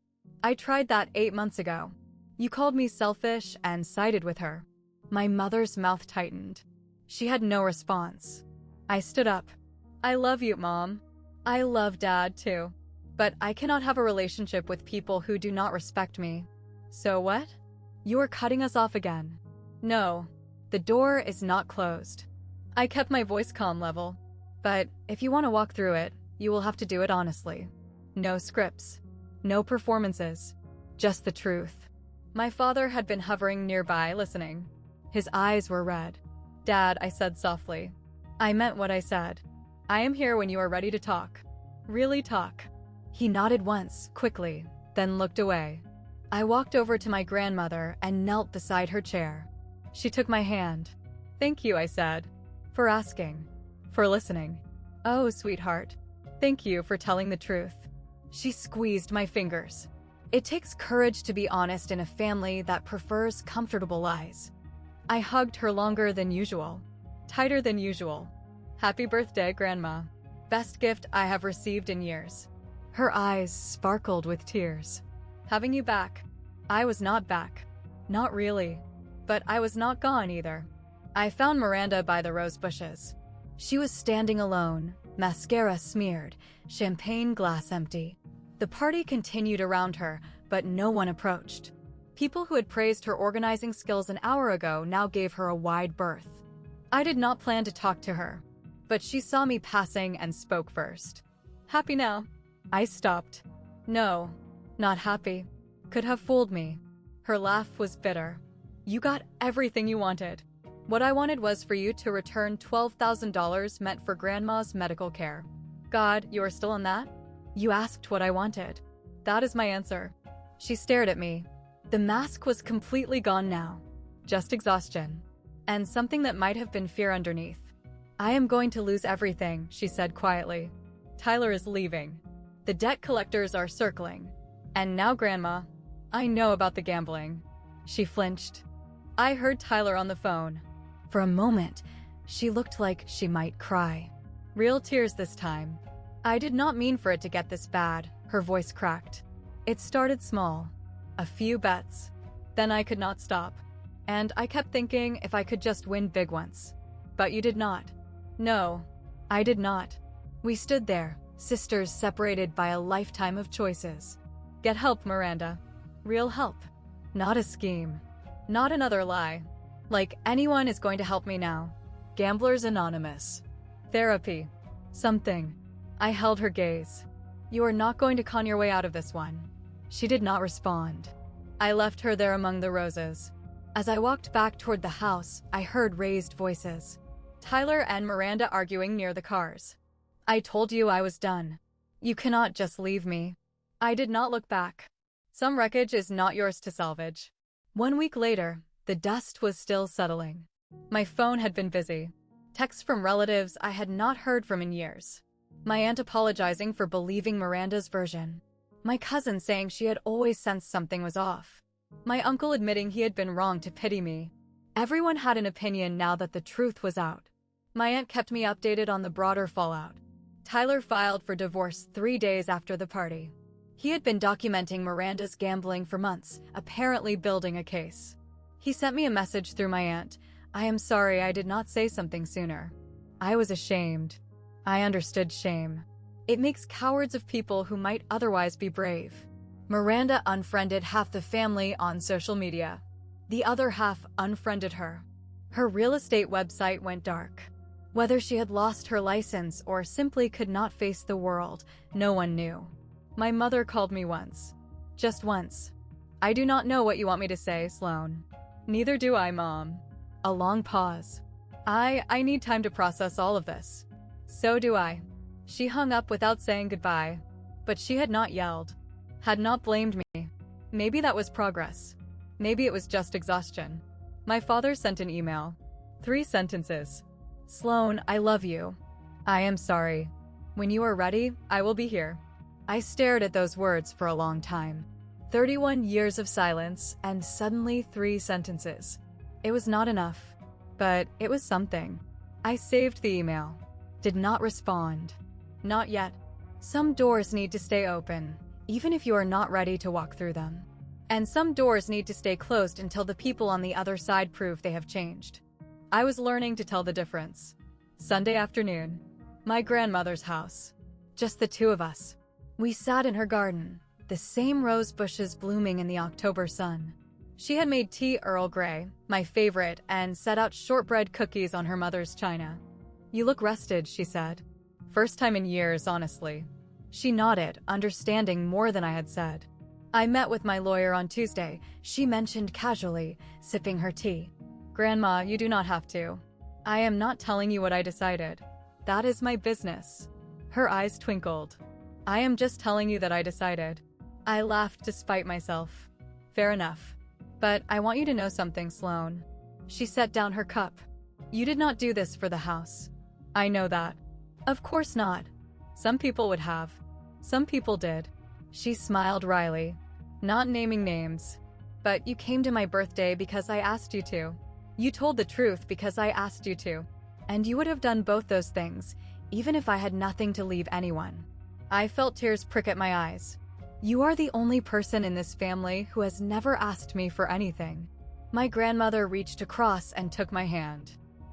I tried that 8 months ago. You called me selfish and sided with her. My mother's mouth tightened. She had no response. I stood up. I love you, Mom. I love Dad, too. But I cannot have a relationship with people who do not respect me. So what? You are cutting us off again. No, the door is not closed. I kept my voice calm level. But if you want to walk through it, you will have to do it honestly. No scripts. No performances. Just the truth. My father had been hovering nearby, listening. His eyes were red. Dad, I said softly. I meant what I said. I am here when you are ready to talk. Really talk. He nodded once, quickly, then looked away. I walked over to my grandmother and knelt beside her chair. She took my hand. Thank you, I said. For asking. For listening. Oh, sweetheart. Thank you for telling the truth. She squeezed my fingers. It takes courage to be honest in a family that prefers comfortable lies. I hugged her longer than usual. Tighter than usual. Happy birthday, Grandma. Best gift I have received in years. Her eyes sparkled with tears. Having you back. I was not back. Not really. But I was not gone either. I found Miranda by the rose bushes. She was standing alone, mascara smeared, champagne glass empty. The party continued around her, but no one approached. People who had praised her organizing skills an hour ago now gave her a wide berth. I did not plan to talk to her, but she saw me passing and spoke first. Happy now? I stopped. No, not happy. Could have fooled me. Her laugh was bitter. You got everything you wanted. What I wanted was for you to return $12,000 meant for Grandma's medical care. God, you are still on that? You asked what I wanted. That is my answer. She stared at me. The mask was completely gone now. Just exhaustion. And something that might have been fear underneath. I am going to lose everything, she said quietly. Tyler is leaving. The debt collectors are circling. And now Grandma. I know about the gambling. She flinched. I heard Tyler on the phone. For a moment, she looked like she might cry. Real tears this time. I did not mean for it to get this bad, her voice cracked. It started small. A few bets. Then I could not stop. And I kept thinking if I could just win big once. But you did not. No, I did not. We stood there, sisters separated by a lifetime of choices. Get help, Miranda. Real help. Not a scheme. Not another lie. Like anyone is going to help me now. Gamblers Anonymous. Therapy. Something. I held her gaze. You are not going to con your way out of this one. She did not respond. I left her there among the roses. As I walked back toward the house, I heard raised voices. Tyler and Miranda arguing near the cars. I told you I was done. You cannot just leave me. I did not look back. Some wreckage is not yours to salvage. 1 week later, the dust was still settling. My phone had been busy. Texts from relatives I had not heard from in years. My aunt apologizing for believing Miranda's version. My cousin saying she had always sensed something was off. My uncle admitting he had been wrong to pity me. Everyone had an opinion now that the truth was out. My aunt kept me updated on the broader fallout. Tyler filed for divorce 3 days after the party. He had been documenting Miranda's gambling for months, apparently building a case. He sent me a message through my aunt. I am sorry I did not say something sooner. I was ashamed. I understood shame. It makes cowards of people who might otherwise be brave. Miranda unfriended half the family on social media. The other half unfriended her. Her real estate website went dark. Whether she had lost her license or simply could not face the world, no one knew. My mother called me once. Just once. I do not know what you want me to say, Sloane. Neither do I, Mom. A long pause. I need time to process all of this. So do I. She hung up without saying goodbye. But she had not yelled. Had not blamed me. Maybe that was progress. Maybe it was just exhaustion. My father sent an email. 3 sentences. Sloane, I love you. I am sorry. When you are ready, I will be here. I stared at those words for a long time. 31 years of silence, and suddenly 3 sentences. It was not enough, but it was something. I saved the email. Did not respond. Not yet. Some doors need to stay open, even if you are not ready to walk through them. And some doors need to stay closed until the people on the other side prove they have changed. I was learning to tell the difference. Sunday afternoon. My grandmother's house. Just the 2 of us. We sat in her garden, the same rose bushes blooming in the October sun. She had made tea Earl Grey, my favorite, and set out shortbread cookies on her mother's china. You look rested, she said. First time in years, honestly. She nodded, understanding more than I had said. I met with my lawyer on Tuesday, she mentioned casually, sipping her tea. Grandma, you do not have to. I am not telling you what I decided. That is my business. Her eyes twinkled. I am just telling you that I decided. I laughed to spite myself. Fair enough. But I want you to know something, Sloane. She set down her cup. You did not do this for the house. I know that. Of course not. Some people would have. Some people did. She smiled wryly, not naming names. But you came to my birthday because I asked you to. You told the truth because I asked you to. And you would have done both those things, even if I had nothing to leave anyone. I felt tears prick at my eyes. You are the only person in this family who has never asked me for anything. My grandmother reached across and took my hand.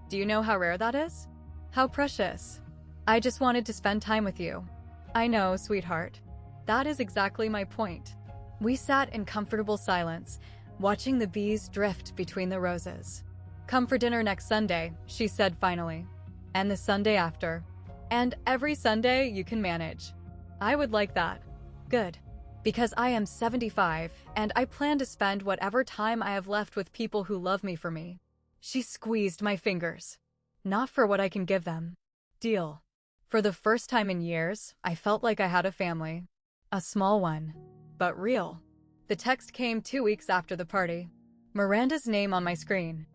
Do you know how rare that is? How precious. I just wanted to spend time with you. I know, sweetheart. That is exactly my point. We sat in comfortable silence, watching the bees drift between the roses. Come for dinner next Sunday, she said finally. And the Sunday after. And every Sunday you can manage. I would like that. Good. Because I am 75, and I plan to spend whatever time I have left with people who love me for me. She squeezed my fingers. Not for what I can give them. Deal. For the first time in years, I felt like I had a family. A small one. But real. The text came 2 weeks after the party. Miranda's name on my screen.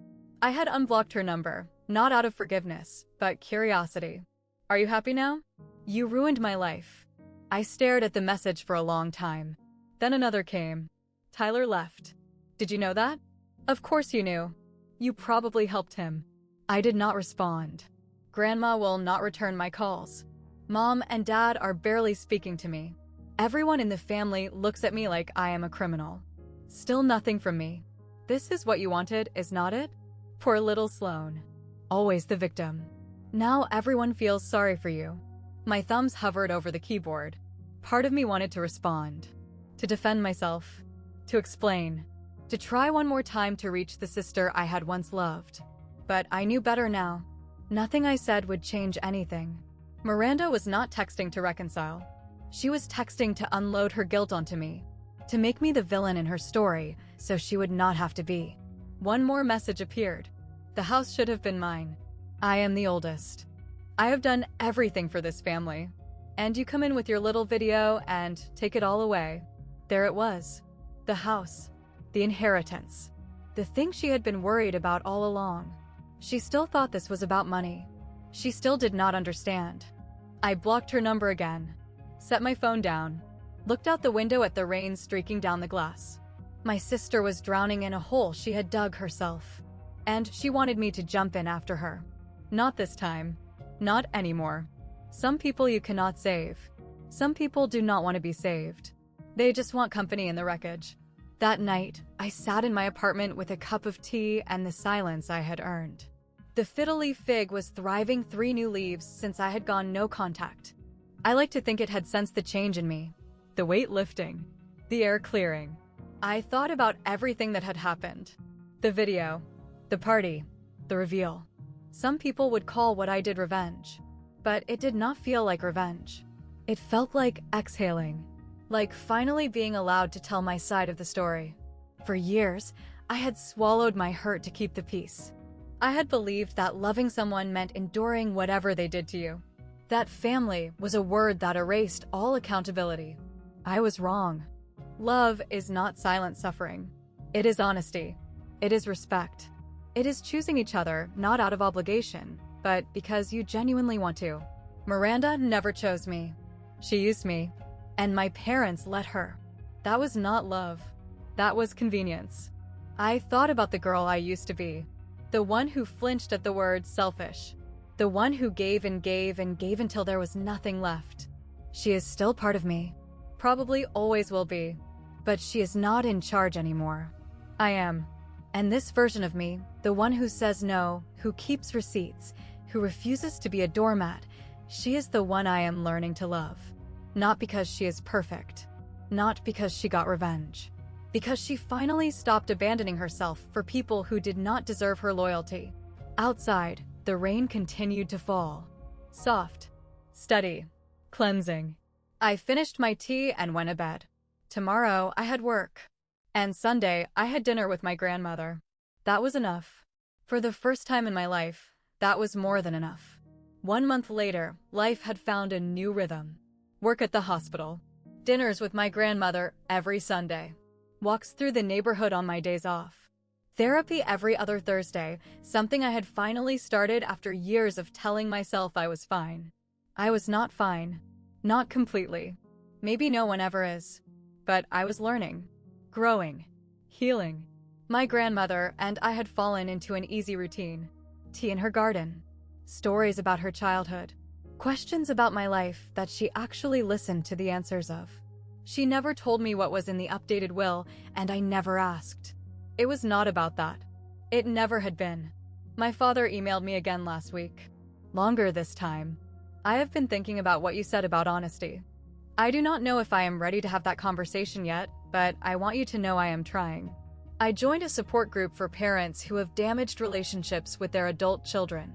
I had unblocked her number, not out of forgiveness, but curiosity. Are you happy now? You ruined my life. I stared at the message for a long time. Then another came. Tyler left. Did you know that? Of course you knew. You probably helped him. I did not respond. Grandma will not return my calls. Mom and Dad are barely speaking to me. Everyone in the family looks at me like I am a criminal. Still nothing from me. This is what you wanted, is not it? Poor little Sloane. Always the victim. Now everyone feels sorry for you. My thumbs hovered over the keyboard. Part of me wanted to respond. To defend myself. To explain. To try one more time to reach the sister I had once loved. But I knew better now. Nothing I said would change anything. Miranda was not texting to reconcile. She was texting to unload her guilt onto me. To make me the villain in her story, so she would not have to be. One more message appeared. The house should have been mine. I am the oldest. I have done everything for this family. And you come in with your little video and take it all away. There it was. The house. The inheritance. The thing she had been worried about all along. She still thought this was about money. She still did not understand. I blocked her number again. Set my phone down. Looked out the window at the rain streaking down the glass. My sister was drowning in a hole she had dug herself. And she wanted me to jump in after her. Not this time. Not anymore. Some people you cannot save. Some people do not want to be saved. They just want company in the wreckage. That night, I sat in my apartment with a cup of tea and the silence I had earned. The fiddly fig was thriving 3 new leaves since I had gone no contact. I like to think it had sensed the change in me. The weight lifting. The air clearing. I thought about everything that had happened. The video. The party. The reveal. Some people would call what I did revenge. But it did not feel like revenge. It felt like exhaling. Like finally being allowed to tell my side of the story. For years, I had swallowed my hurt to keep the peace. I had believed that loving someone meant enduring whatever they did to you. That family was a word that erased all accountability. I was wrong. Love is not silent suffering. It is honesty. It is respect. It is choosing each other not out of obligation, but because you genuinely want to. Miranda never chose me. She used me. And my parents let her. That was not love. That was convenience. I thought about the girl I used to be. The one who flinched at the word selfish. The one who gave and gave and gave until there was nothing left. She is still part of me. Probably always will be. But she is not in charge anymore. I am. And this version of me, the one who says no, who keeps receipts, who refuses to be a doormat, she is the one I am learning to love. Not because she is perfect. Not because she got revenge. Because she finally stopped abandoning herself for people who did not deserve her loyalty. Outside, the rain continued to fall. Soft, steady, cleansing. I finished my tea and went to bed. Tomorrow, I had work. And Sunday, I had dinner with my grandmother. That was enough. For the first time in my life, that was more than enough. 1 month later, life had found a new rhythm. Work at the hospital. Dinners with my grandmother every Sunday. Walks through the neighborhood on my days off. Therapy every other Thursday, something I had finally started after years of telling myself I was fine. I was not fine. Not completely. Maybe no one ever is. But I was learning. Growing. Healing. My grandmother and I had fallen into an easy routine. Tea in her garden. Stories about her childhood. Questions about my life that she actually listened to the answers of. She never told me what was in the updated will, and I never asked. It was not about that. It never had been. My father emailed me again last week. Longer this time. I have been thinking about what you said about honesty. I do not know if I am ready to have that conversation yet, but I want you to know I am trying. I joined a support group for parents who have damaged relationships with their adult children.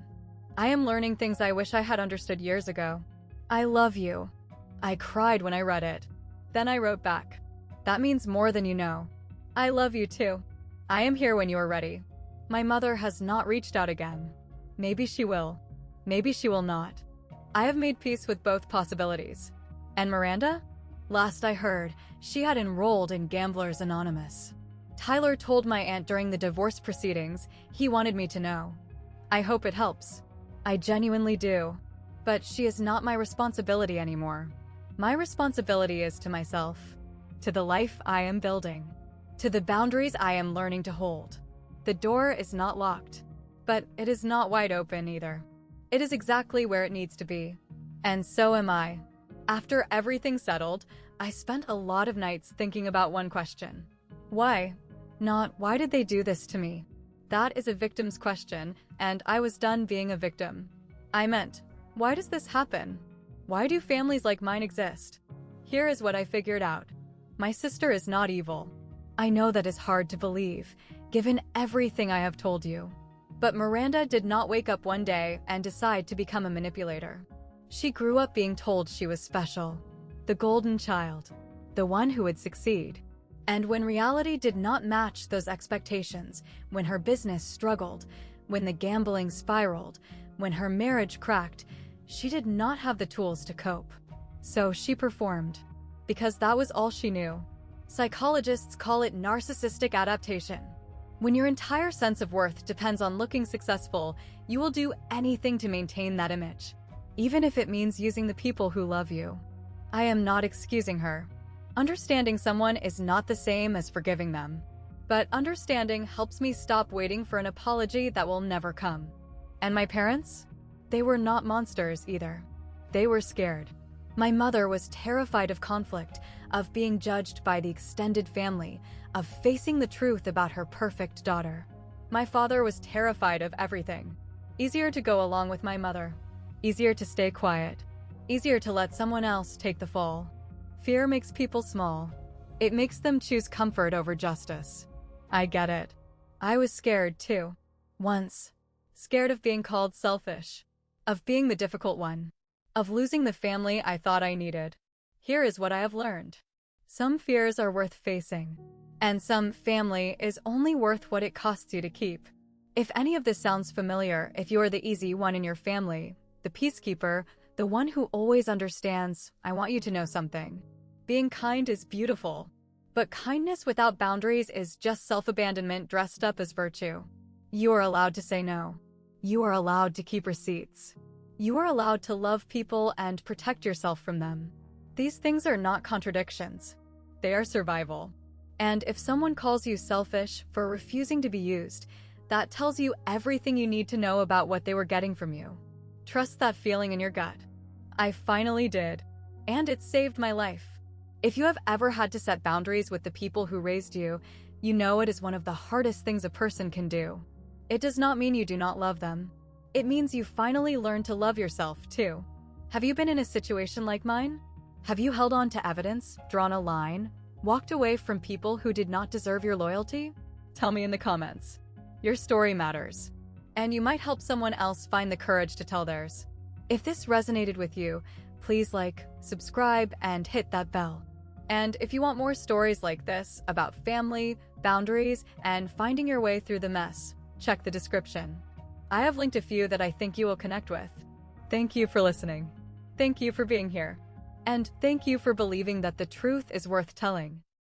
I am learning things I wish I had understood years ago. I love you. I cried when I read it. Then I wrote back. That means more than you know. I love you too. I am here when you are ready. My mother has not reached out again. Maybe she will. Maybe she will not. I have made peace with both possibilities. And Miranda? Last I heard, she had enrolled in Gamblers Anonymous. Tyler told my aunt during the divorce proceedings he wanted me to know. I hope it helps. I genuinely do. But she is not my responsibility anymore. My responsibility is to myself, to the life I am building, to the boundaries I am learning to hold. The door is not locked, but it is not wide open either. It is exactly where it needs to be. And so am I. After everything settled, I spent a lot of nights thinking about one question. Why? Not, why did they do this to me? That is a victim's question, and I was done being a victim. I meant, why does this happen? Why do families like mine exist? Here is what I figured out. My sister is not evil. I know that is hard to believe, given everything I have told you. But Miranda did not wake up one day and decide to become a manipulator. She grew up being told she was special, the golden child, the one who would succeed. And when reality did not match those expectations, when her business struggled, when the gambling spiraled, when her marriage cracked, she did not have the tools to cope. So she performed, because that was all she knew. Psychologists call it narcissistic adaptation. When your entire sense of worth depends on looking successful, you will do anything to maintain that image, even if it means using the people who love you. I am not excusing her. Understanding someone is not the same as forgiving them. But understanding helps me stop waiting for an apology that will never come. And my parents? They were not monsters either. They were scared. My mother was terrified of conflict, of being judged by the extended family, of facing the truth about her perfect daughter. My father was terrified of everything. Easier to go along with my mother. Easier to stay quiet. Easier to let someone else take the fall. Fear makes people small. It makes them choose comfort over justice. I get it. I was scared too. Once. Scared of being called selfish. Of being the difficult one. Of losing the family I thought I needed. Here is what I have learned. Some fears are worth facing. And some family is only worth what it costs you to keep. If any of this sounds familiar, if you're the easy one in your family, the peacekeeper, the one who always understands, I want you to know something. Being kind is beautiful. But kindness without boundaries is just self-abandonment dressed up as virtue. You are allowed to say no. You are allowed to keep receipts. You are allowed to love people and protect yourself from them. These things are not contradictions. They are survival. And if someone calls you selfish for refusing to be used, that tells you everything you need to know about what they were getting from you. Trust that feeling in your gut. I finally did. And it saved my life. If you have ever had to set boundaries with the people who raised you, you know it is one of the hardest things a person can do. It does not mean you do not love them. It means you finally learn to love yourself, too. Have you been in a situation like mine? Have you held on to evidence, drawn a line, walked away from people who did not deserve your loyalty? Tell me in the comments. Your story matters. And you might help someone else find the courage to tell theirs. If this resonated with you, please like, subscribe, and hit that bell. And if you want more stories like this about family, boundaries, and finding your way through the mess, check the description. I have linked a few that I think you will connect with. Thank you for listening. Thank you for being here. And thank you for believing that the truth is worth telling.